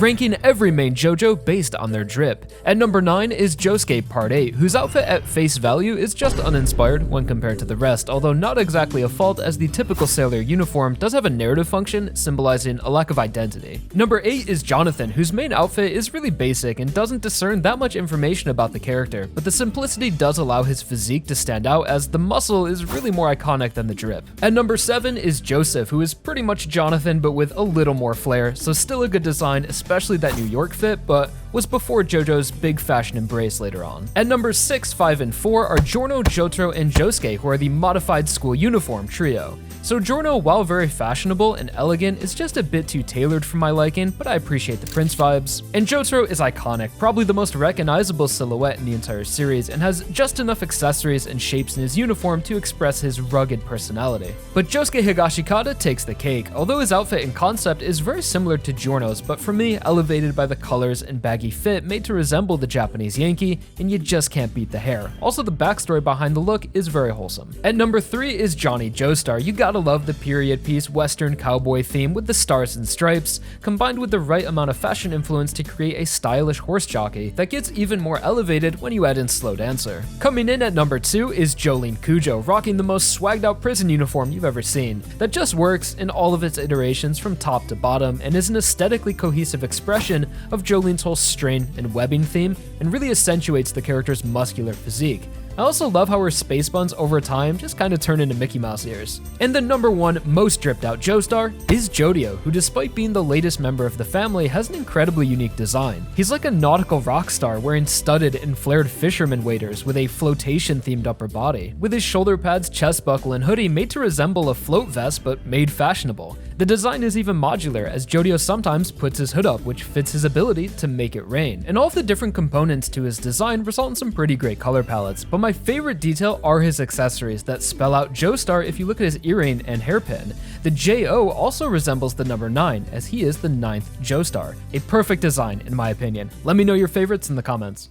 ranking every main JoJo based on their drip. At number 9 is Josuke Part 8, whose outfit at face value is just uninspired when compared to the rest, although not exactly a fault as the typical sailor uniform does have a narrative function symbolizing a lack of identity. Number 8 is Jonathan, whose main outfit is really basic and doesn't discern that much information about the character, but the simplicity does allow his physique to stand out as the muscle is really more iconic than the drip. At number 7 is Joseph, who is pretty much Jonathan but with a little more flair, so still a good design, especially that New York fit, but was before JoJo's big fashion embrace later on. At number 6, 5, and 4 are Giorno, Jotaro, and Josuke, who are the modified school uniform trio. So Giorno, while very fashionable and elegant, is just a bit too tailored for my liking, but I appreciate the Prince vibes. And Jotaro is iconic, probably the most recognizable silhouette in the entire series, and has just enough accessories and shapes in his uniform to express his rugged personality. But Josuke Higashikata takes the cake, although his outfit and concept is very similar to Giorno's, but for me, elevated by the colors and baggy fit made to resemble the Japanese Yankee, and you just can't beat the hair. Also, the backstory behind the look is very wholesome. At number 3 is Johnny Joestar. You gotta love the period piece western cowboy theme with the stars and stripes, combined with the right amount of fashion influence to create a stylish horse jockey that gets even more elevated when you add in slow dancer. Coming in at number 2 is Jolene Cujo, rocking the most swagged out prison uniform you've ever seen, that just works in all of its iterations from top to bottom and is an aesthetically cohesive expression of Jolene's whole strain and webbing theme and really accentuates the character's muscular physique. I also love how her space buns over time just kind of turn into Mickey Mouse ears. And the number 1 most dripped out Joestar is JoJo, who despite being the latest member of the family has an incredibly unique design. He's like a nautical rock star wearing studded and flared fisherman waders with a flotation themed upper body, with his shoulder pads, chest buckle, and hoodie made to resemble a float vest but made fashionable. The design is even modular, as JoJo sometimes puts his hood up, which fits his ability to make it rain. And all of the different components to his design result in some pretty great color palettes, but my favorite detail are his accessories that spell out Joestar if you look at his earring and hairpin. The JO also resembles the number 9, as he is the 9th Joestar. A perfect design in my opinion. Let me know your favorites in the comments.